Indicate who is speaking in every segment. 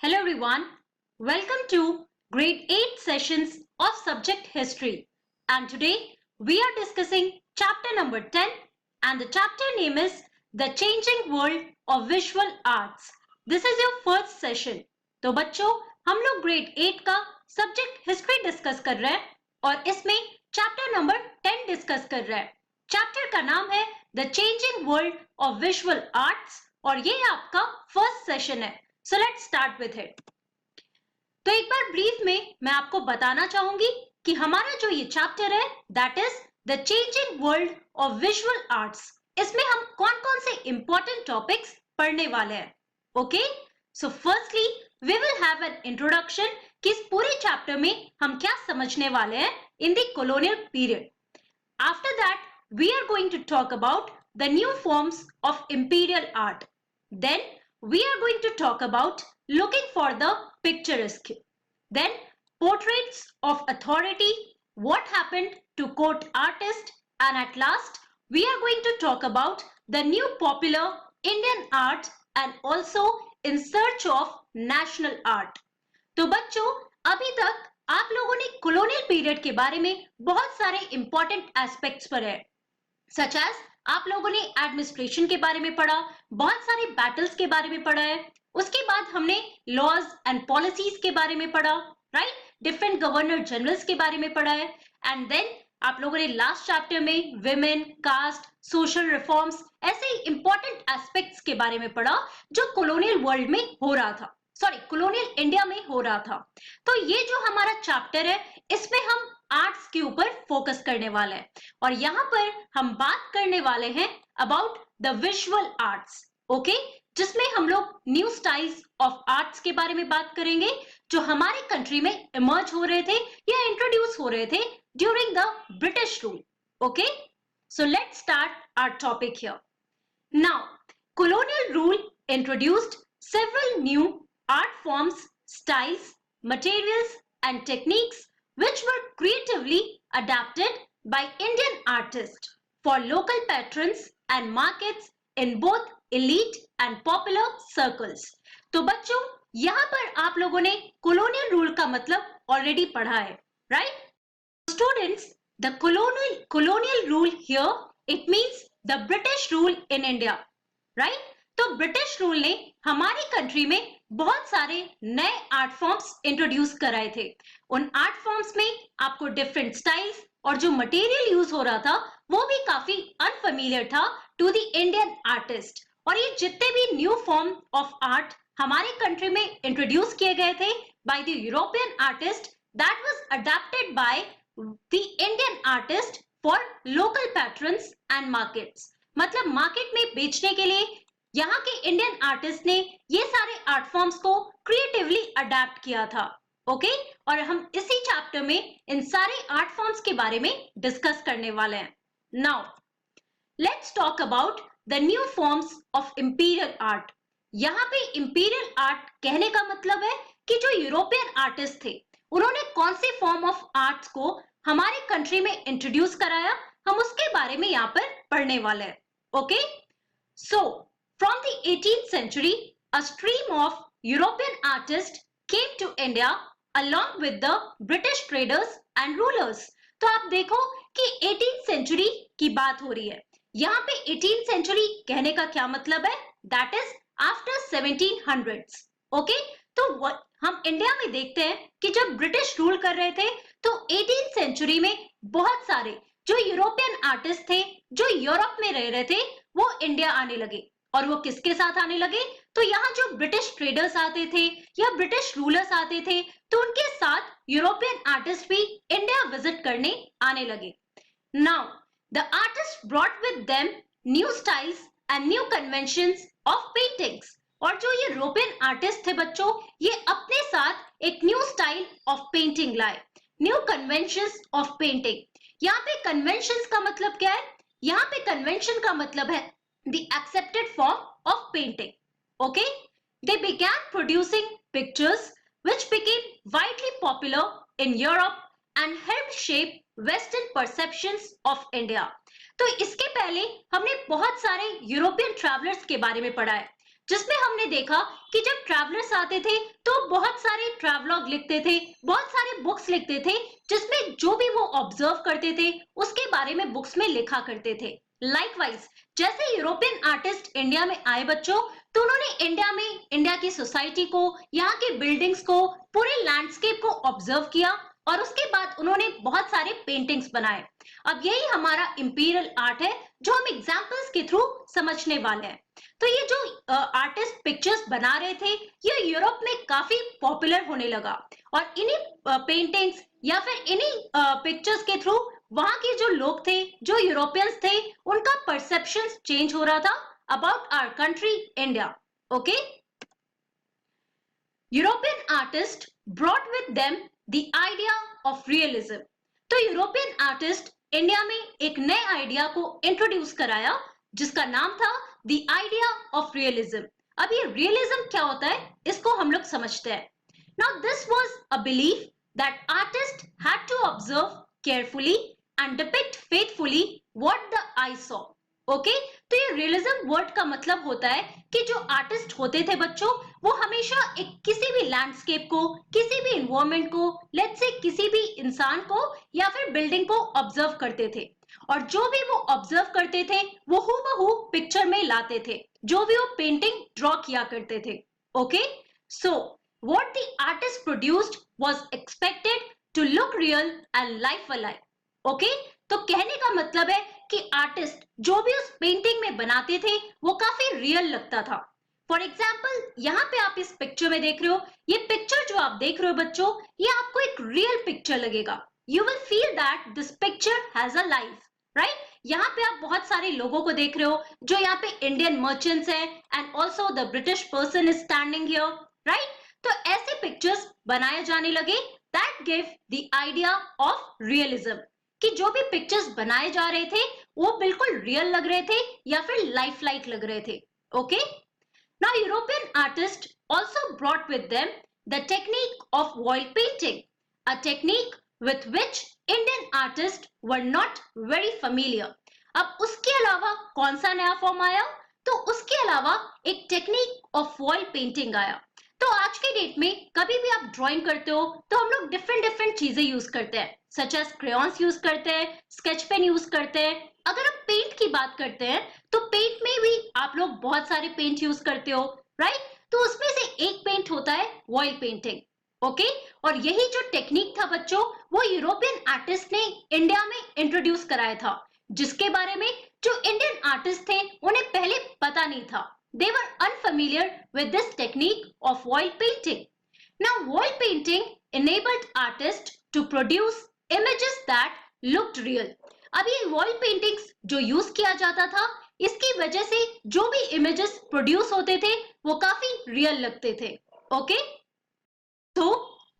Speaker 1: Hello everyone, welcome to grade 8 sessions of subject history, and today we are discussing chapter number 10 and the chapter name is The Changing World of Visual Arts. This is your first session. तो बच्चों हम लोग grade 8 का subject history discuss कर रहे हैं और इसमें chapter number 10 discuss कर रहे हैं. Chapter का नाम है The Changing World of Visual Arts और ये आपका first session है. So let's start with it. तो एक बार ब्रीफ में मैं आपको बताना चाहूंगी कि हमारा जो ये चैप्टर है that is the changing world of visual arts. इसमें हम कौन कौन से इंपॉर्टेंट टॉपिक्स पढ़ने वाले हैं. Okay, so firstly we will have an introduction कि इस पूरे चैप्टर में हम क्या समझने वाले हैं in the colonial period. After that we are going to talk about the new forms of imperial art. Then we are going to talk about looking for the picturesque. Then portraits of authority, what happened to court artists, and at last we are going to talk about the new popular Indian art and also in search of national art. तो बच्चों अभी तक आप लोगों ने colonial period के बारे में बहुत सारे important aspects पढ़े हैं, such as आप लोगों ने एडमिनिस्ट्रेशन के बारे में पढ़ा, बहुत सारे बैटल्स के बारे में पढ़ा है. उसके बाद हमने लॉज एंड पॉलिसीज के बारे में पढ़ा, राइट, डिफरेंट गवर्नर जनरल्स के बारे में पढ़ा है. एंड देन आप लोगों ने लास्ट चैप्टर में विमेन, कास्ट, सोशल रिफॉर्म्स ऐसे इंपॉर्टेंट एस्पेक्ट्स के बारे में पढ़ा जो कॉलोनियल वर्ल्ड में हो रहा था, कॉलोनियल इंडिया में हो रहा था. तो ये जो हमारा चैप्टर है इसमें हम आर्ट्स के ऊपर फोकस करने वाले हैं और यहाँ पर हम बात करने वाले हैं about the visual arts. Okay, जिसमें हम लोग न्यू स्टाइल्स ऑफ आर्ट्स के बारे में बात करेंगे जो हमारे कंट्री में इमर्ज हो रहे थे या इंट्रोड्यूस हो रहे थे during the British rule. Okay, so let's start our topic here. Now colonial rule introduced several new art forms, styles, materials and techniques which were creatively adapted by Indian artists for local patrons and markets in both elite and popular circles. तो बच्चों यहाँ पर आप लोगों ने colonial rule का मतलब already पढ़ा है, right? Students, the colonial rule here it means the British rule in India, right? तो ब्रिटिश रूल ने हमारी कंट्री में बहुत सारे नए आर्ट फॉर्म्स इंट्रोड्यूस कराए थे. उन आर्ट फॉर्म्स में आपको डिफरेंट स्टाइल्स और जो मटेरियल यूज हो रहा था वो भी काफी अनफेमिलियर था टू द इंडियन आर्टिस्ट. और ये जितने भी न्यू फॉर्म ऑफ आर्ट हमारे कंट्री में इंट्रोड्यूस किए गए थे by the European artist that was adapted by the Indian artist for local patrons and markets. मतलब मार्केट में बेचने के लिए यहाँ के इंडियन आर्टिस्ट ने ये सारे आर्ट फॉर्म्स को क्रिएटिवली अडेप्ट किया था. ओके, और हम इसी चैप्टर में इन सारे आर्ट फॉर्म्स के बारे में डिस्कस करने वाले हैं. Now let's talk about the new forms of imperial art. यहाँ पे इंपीरियल आर्ट कहने का मतलब है कि जो यूरोपियन आर्टिस्ट थे उन्होंने कौन से फॉर्म ऑफ आर्ट्स को हमारे कंट्री में इंट्रोड्यूस कराया, हम उसके बारे में यहाँ पर पढ़ने वाले हैं. Okay, so from the 18th century, a stream of European artists came to India along with the British traders and rulers. तो आप देखो कि 18th century की बात हो रही है. यहाँ पे 18th century कहने का क्या मतलब है? That is after 1700s. Okay, तो हम इंडिया में देखते हैं कि जब ब्रिटिश रूल कर रहे थे तो 18th century में बहुत सारे जो यूरोपियन आर्टिस्ट थे जो यूरोप में रह रहे थे वो इंडिया आने लगे. और वो किसके साथ आने लगे? तो यहाँ जो ब्रिटिश ट्रेडर्स आते थे या ब्रिटिश रूलर्स आते थे तो उनके साथ यूरोपियन आर्टिस्ट भी इंडिया विजिट करने आने लगे. Now the artist brought with them new styles and new conventions of paintings. और जो ये यूरोपियन आर्टिस्ट थे बच्चों ये अपने साथ एक न्यू स्टाइल ऑफ पेंटिंग लाए, न्यू कन्वेंशंस ऑफ पेंटिंग. यहाँ पे कन्वेंशंस का मतलब क्या है? यहाँ पे कन्वेंशन का मतलब है the accepted form of painting. Okay, they began producing pictures which became widely popular in Europe and helped shape Western perceptions of India. तो इसके पहले हमने बहुत सारे यूरोपियन ट्रैवलर्स के बारे में पढ़ा है जिसमें हमने देखा कि जब ट्रैवलर्स आते थे तो बहुत सारे ट्रैवलॉग लिखते थे, बहुत सारे बुक्स लिखते थे, जिसमें जो भी वो ऑब्जर्व करते थे उसके बारे में बुक्स में लिखा करते थे। लाइकवाइज जैसे यूरोपियन आर्टिस्ट इंडिया में आए बच्चों, तो उन्होंने इंडिया में इंडिया की सोसाइटी को, यहाँ की बिल्डिंग्स को, पूरे लैंडस्केप को ऑब्जर्व किया और उसके बाद उन्होंने बहुत सारे पेंटिंग्स बनाए। अब यही हमारा इंपीरियल आर्ट है जो हम एग्जाम्पल्स के थ्रू समझने वाले हैं। तो ये जो आर्टिस्ट पिक्चर्स बना रहे थे, ये यूरोप में काफी पॉपुलर होने लगा और इन्हीं पेंटिंग्स या फिर इन्हीं पिक्चर्स के थ्रू वहां के जो लोग थे, जो यूरोपियंस थे, उनका परसेप्शन चेंज हो रहा था about our country India. Okay, European artist brought with them the idea of realism. तो यूरोपियन आर्टिस्ट इंडिया में एक नए आइडिया को इंट्रोड्यूस कराया जिसका नाम था द आइडिया ऑफ रियलिज्म। अब ये रियलिज्म क्या होता है इसको हम लोग समझते हैं। Now this was a belief that artist had to observe carefully and depict faithfully what the eye saw. Okay, तो ये रियलिज्म वर्ड का मतलब होता है कि जो आर्टिस्ट होते थे बच्चों, वो हमेशा एक किसी भी लैंडस्केप को, किसी भी इन्वायरमेंट को, लेट्स से किसी भी इंसान को या फिर बिल्डिंग को ऑब्जर्व करते थे और जो भी वो ऑब्जर्व करते थे वो हूबहू पिक्चर में लाते थे, जो भी वो पेंटिंग ड्रॉ किया करते थे। Okay, so what the artist produced was expected to look real and life alive. Okay, तो कहने का मतलब है कि आर्टिस्ट जो भी उस पेंटिंग में बनाते थे वो काफी रियल लगता था। फॉर एग्जाम्पल, यहाँ पे आप इस पिक्चर में देख रहे हो, ये पिक्चर जो आप देख रहे हो बच्चों, ये आपको एक रियल पिक्चर लगेगा। You will feel that this picture has a life, right. यहाँ पे आप बहुत सारे लोगों को देख रहे हो जो यहाँ पे इंडियन मर्चेंट्स हैं and also the British person is standing here, right. तो ऐसे पिक्चर्स बनाए जाने लगे that give the idea of realism, कि जो भी पिक्चर्स बनाए जा रहे थे वो बिल्कुल रियल लग रहे थे या फिर लाइफ लाइक लग रहे थे। Okay, now European artist also brought with them the technique of voile painting, a technique with which Indian artist were not very familiar. अब उसके अलावा कौन सा नया फॉर्म आया? तो उसके अलावा एक टेक्निक ऑफ वॉइल पेंटिंग आया। तो आज के डेट में कभी भी आप ड्राइंग करते हो तो हम लोग डिफरेंट चीजें यूज करते हैं, सच एज क्रेयॉन्स यूज करते हैं, स्केच पेन यूज करते हैं। अगर हम पेंट की बात करते हैं तो पेंट में भी आप लोग बहुत सारे पेंट यूज करते हो, राइट। तो उसमें से एक पेंट होता है ऑयल पेंटिंग। ओके, और यही जो टेक्निक था बच्चों, वो यूरोपियन आर्टिस्ट ने इंडिया में इंट्रोड्यूस कराया था, जिसके बारे में जो इंडियन आर्टिस्ट थे उन्हें पहले पता नहीं था। They were unfamiliar with this technique of oil painting. Now, oil painting enabled artists to produce images that looked real. अब ये oil paintings जो यूज किया जाता था, इसकी वजह से जो भी images produce होते थे वो काफी real लगते थे। ओके, तो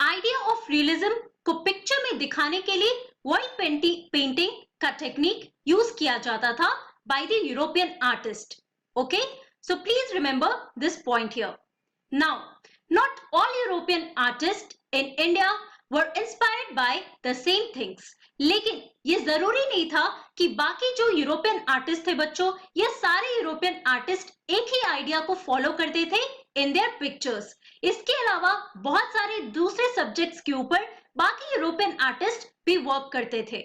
Speaker 1: आइडिया ऑफ रियलिज्म को पिक्चर में दिखाने के लिए oil painting का टेक्निक यूज किया जाता था by the European artist. Okay, so please remember this point here. Now, not all European artists in India were inspired by the same things. लेकिन ये जरूरी नहीं था कि बाकी जो यूरोपियन आर्टिस्ट थे बच्चों, ये सारे यूरोपियन आर्टिस्ट एक ही आइडिया को फॉलो करते थे इन देयर पिक्चर्स। इसके अलावा बहुत सारे दूसरे सब्जेक्ट्स के ऊपर बाकी यूरोपियन आर्टिस्ट भी वर्क करते थे।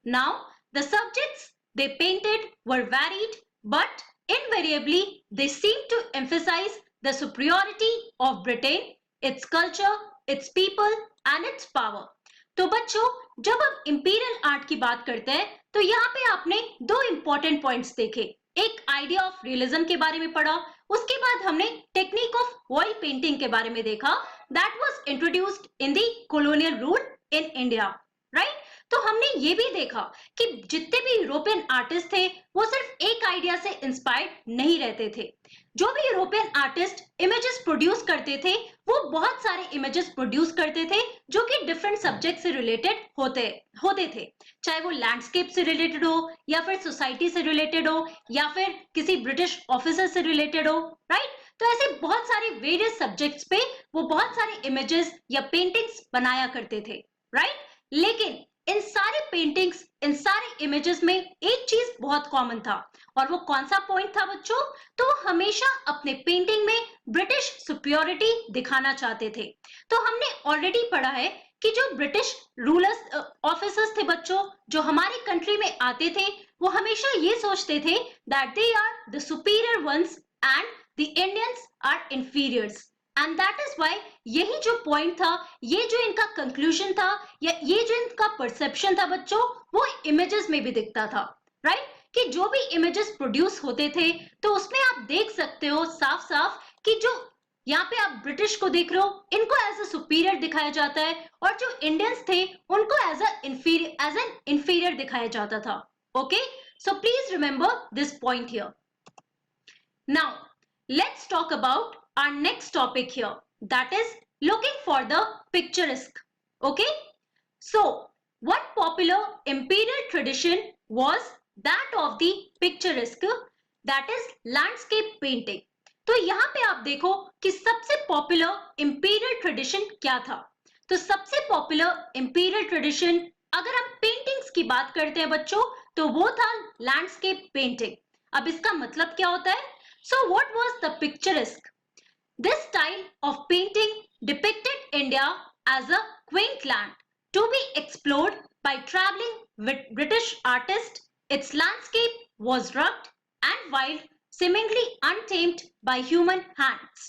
Speaker 1: Now, the subjects they painted were varied, but invariably they seem to emphasize the superiority of Britain, its culture, its people and its power. तो बच्चों, जब हम इंपीरियल आर्ट की बात करते हैं तो यहाँ पे आपने दो इंपॉर्टेंट पॉइंट्स देखे। एक आइडिया ऑफ रियलिज्म के बारे में पढ़ा, उसके बाद हमने टेक्निक ऑफ ऑयल पेंटिंग के बारे में देखा that was introduced in the colonial rule in India, right. तो हमने ये भी देखा कि जितने भी यूरोपियन आर्टिस्ट थे वो सिर्फ एक आइडिया से इंस्पायर्ड नहीं रहते थे। जो भी यूरोपियन आर्टिस्ट इमेजेस प्रोड्यूस करते थे वो बहुत सारे इमेजेस प्रोड्यूस करते थे जो कि डिफरेंट सब्जेक्ट से रिलेटेड होते थे, चाहे वो लैंडस्केप से रिलेटेड हो या फिर सोसाइटी से रिलेटेड हो या फिर किसी ब्रिटिश ऑफिसर से रिलेटेड हो, राइट। तो ऐसे बहुत सारे वेरियस सब्जेक्ट्स पे वो बहुत सारे इमेजेस या पेंटिंग्स बनाया करते थे, राइट। लेकिन इन सारे पेंटिंग्स, इन सारे इमेजेस में एक चीज बहुत कॉमन था, और वो कौन सा पॉइंट था बच्चों? तो वो हमेशा अपने पेंटिंग में ब्रिटिश सुपीरियरिटी दिखाना चाहते थे। तो हमने ऑलरेडी पढ़ा है कि जो ब्रिटिश रूलर्स ऑफिसर्स थे बच्चों, जो हमारी कंट्री में आते थे, वो हमेशा ये सोचते थे that they are the superior ones and the Indians are inferiors. And that is why यही जो पॉइंट था, ये जो इनका कंक्लूजन था, या ये जो इनका परसेप्शन था बच्चों, वो इमेजेस में भी दिखता था, राइट? कि जो भी इमेजेस प्रोड्यूस होते थे, तो उसमें आप देख सकते हो साफ साफ कि जो यहाँ पे आप ब्रिटिश को देख रहे हो, इनको एज अ सुपीरियर दिखाया जाता है, और जो इंडियंस थे उनको एज एन इंफीरियर दिखाया जाता था। Okay, so please remember this point here. Now let's talk about our next topic here, that is looking for the picturesque. Okay, so what popular imperial tradition was that of the picturesque, that is landscape painting. तो यहाँ पे आप देखो कि सबसे popular imperial tradition क्या था। तो सबसे पॉपुलर इंपीरियल ट्रेडिशन, अगर हम पेंटिंग्स की बात करते हैं बच्चों, तो वो था लैंडस्केप पेंटिंग। अब इसका मतलब क्या होता है? So what was the picturesque? This style of painting depicted India as a quaint land to be explored by traveling with British artists. Its landscape was rugged and wild, seemingly untamed by human hands.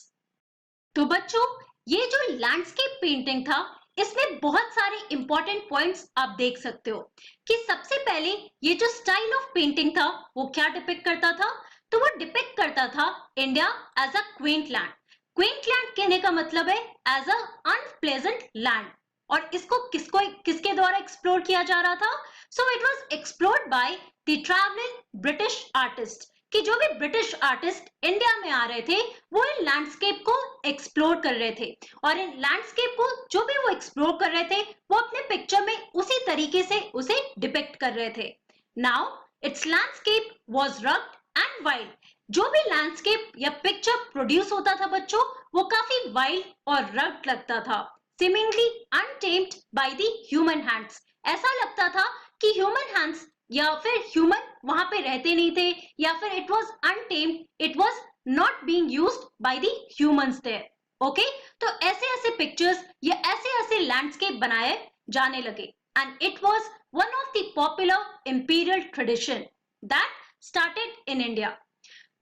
Speaker 1: तो बच्चों, ये जो landscape painting था, इसमें बहुत सारे important points आप देख सकते हो कि सबसे पहले ये जो स्टाइल ऑफ पेंटिंग था, वो क्या डिपिक्ट करता था? तो वो डिपिक्ट करता था India as a quaint land. Quaint land कहने का मतलब है एज अ अनप्लेजेंट लैंड। और इसको किसके द्वारा एक्सप्लोर किया जा रहा था? So it was explored by the travelling British artist, कि जो भी ब्रिटिश आर्टिस्ट इंडिया में आ रहे थे, वो इन लैंडस्केप को एक्सप्लोर कर रहे थे, और इन लैंडस्केप को जो भी वो एक्सप्लोर कर रहे थे, वो अपने पिक्चर में उसी तरीके से उसे डिपिक्ट कर रहे थे। Now it's landscape was rugged and wild. जो भी लैंडस्केप या पिक्चर प्रोड्यूस होता था बच्चों, वो काफी वाइल्ड और रग्ड लगता था, seemingly untamed by the human hands। ऐसा लगता था कि ह्यूमन हैंड्स या फिर ह्यूमन वहां पे रहते नहीं थे, या फिर it was untamed, it was not being used by the humans there. Okay, तो ऐसे ऐसे पिक्चर्स या ऐसे ऐसे लैंडस्केप बनाए जाने लगे, and it was one of the popular imperial tradition that started in India.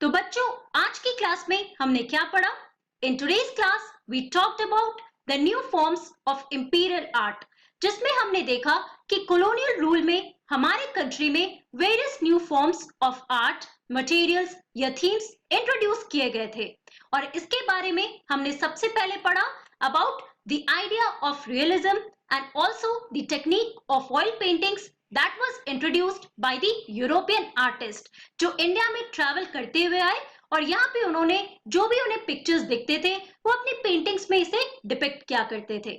Speaker 1: तो बच्चों, आज की क्लास में हमने क्या पढ़ा? In today's class we talked about the new forms of imperial art, जिसमें हमने देखा कि कॉलोनियल रूल में हमारे कंट्री में various new forms of art, materials या थीम्स इंट्रोड्यूस किए गए थे। और इसके बारे में हमने सबसे पहले पढ़ा about the idea of realism and also the technique of oil paintings that was introduced by the European artist, जो इंडिया में ट्रैवल करते हुए आए, और यहाँ पे उन्होंने जो भी उन्हें पिक्चर्स दिखते थे, वो अपनी पेंटिंग्स में इसे डिपिक्ट किया करते थे।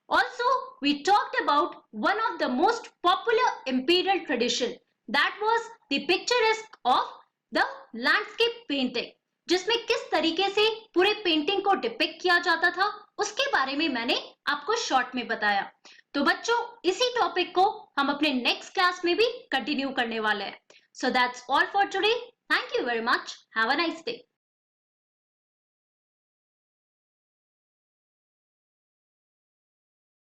Speaker 1: Also, we talked about one of the most popular imperial tradition, that was the picturesque of the landscape painting, जिसमें किस तरीके से पूरे पेंटिंग को डिपिक्ट किया जाता था, उसके बारे में मैंने आपको शॉर्ट में बताया। तो बच्चों, इसी टॉपिक को हम अपने नेक्स्ट क्लास में भी कंटिन्यू करने वाले हैं। So that's all for today. Thank you very much. Have a nice day.